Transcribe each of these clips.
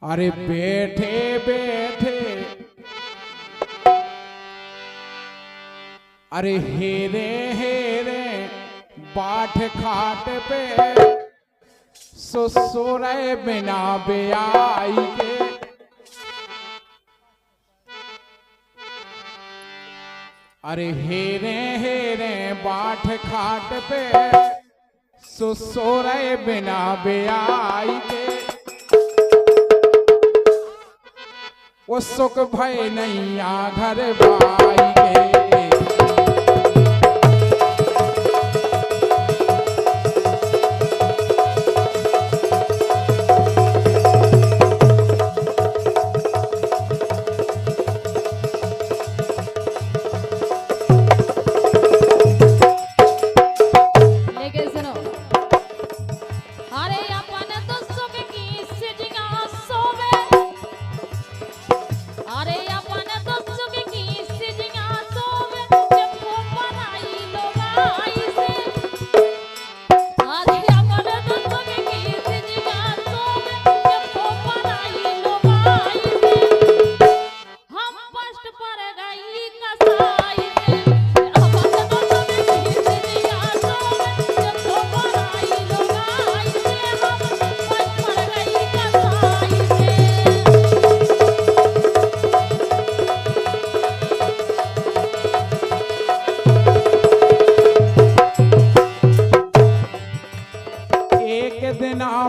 अरे बैठे बैठे अरे हेरे हेरे बाट खाट पे सोरे बिना ब्याई के। अरे हेरे हेरे बाट खाट पे सोरे बिना ब्याई के। वो सुख भय नैया घर बाई के।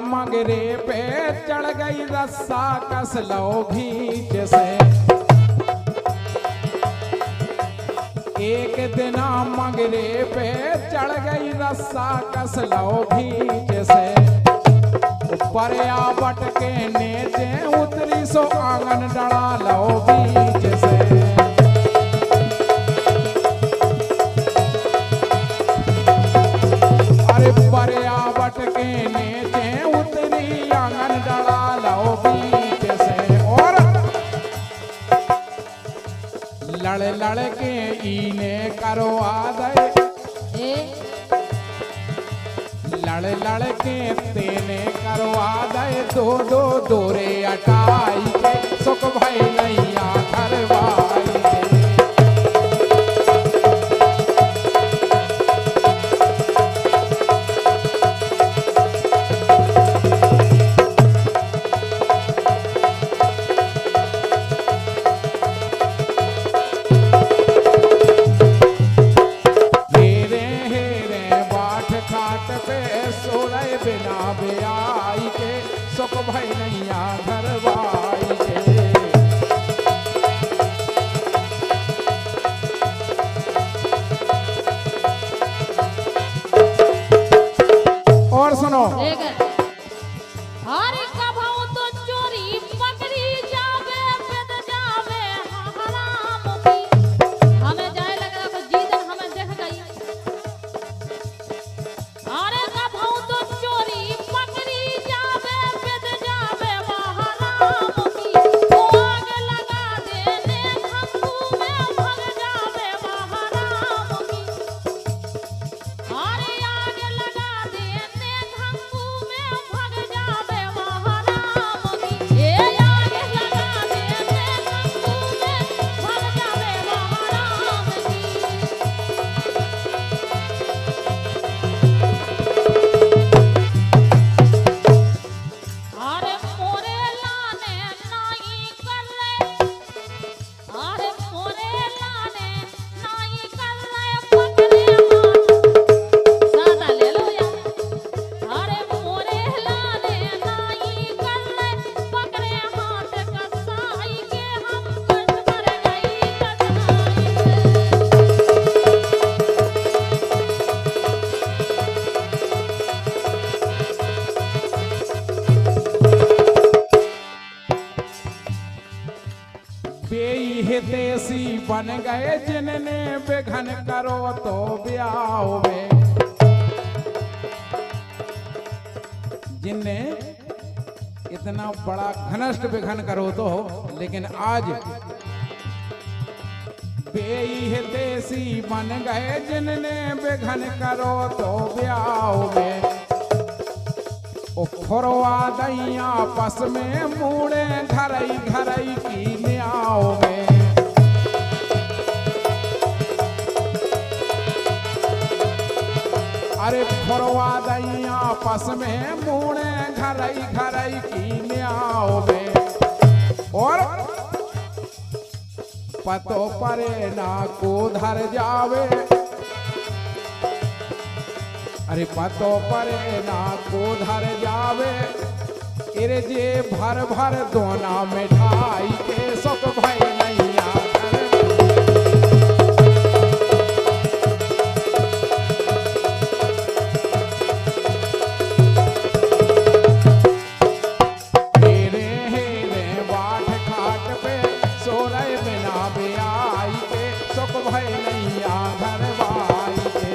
मगरे पे चढ़ गई रस्सा कस लो भीच से। एक दिन मगरे पे चढ़ गई रस्सा कस लो भीच से। ऊपर आवट के नीचे उतरी सो आंगन डड़ा लो बीच से। अरे ऊपर आवट के नीचे आंगन डला लो बीच से। और लड़ लड़ के इने करवा दे। लड़ लड़ के तेने करवा दे। दो दो दोरे अटाई के सुख भय नैया घर बाई के। बिना ब्याई के सुख भय नैया घर बाई के। और सुनो देसी बन गए जिनने बेघन करो तो ब्याह में। जिनने इतना बड़ा घनष्ट बेघन करो तो, लेकिन आज बेई देसी बन गए जिनने बेघन करो तो ब्याह में। खुरवा दैया पस में मूड़े घरई घरई की न्याओ में। अरे खुरवा दैया पस में मूड़े घरई घरई की न्याओ में। और पतो परे ना को धर जावे, अरे पतो परे ना को धर जावे, इरे जे भर भर दोना मिठाई के सुख भई नैया घर। हेरे हेरे बाट खाट पे सोरय बिना ब्याई के सुख भई नैया घर बाई के।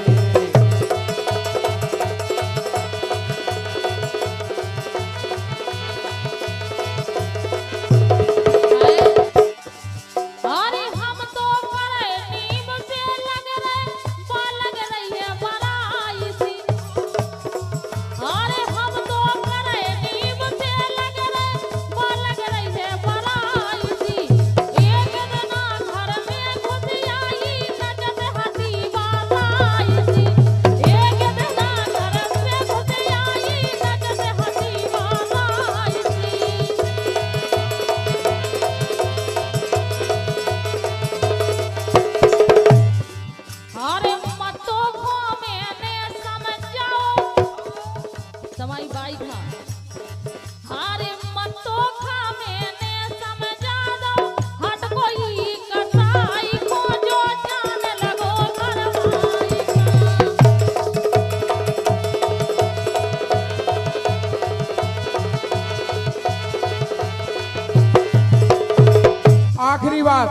आखिरी बात,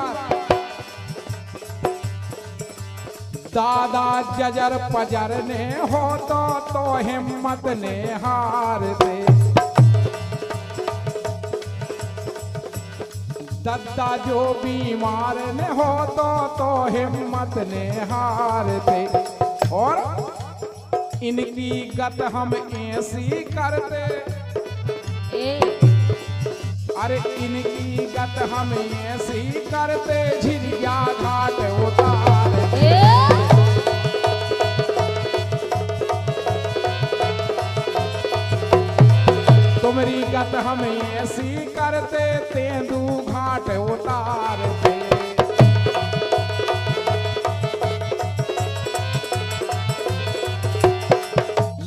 दादा जजर पजर ने हो तो हिम्मत ने हार दे। दद्दा जो बीमार ने हो तो हिम्मत ने हार दे। और इनकी गत हम ऐसी करते, अरे इनकी गत हम ऐसी करते, झिरिया घाट उतार दे। तुमरी गत हम ऐसी करते, तेंदू घाट उतार दे।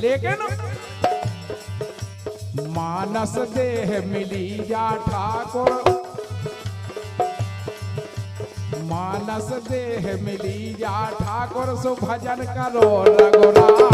लेकिन मानस देह मिली जा ठाकुर, मानस देह मिली जा ठाकुर, सो भजन करो रघुराम।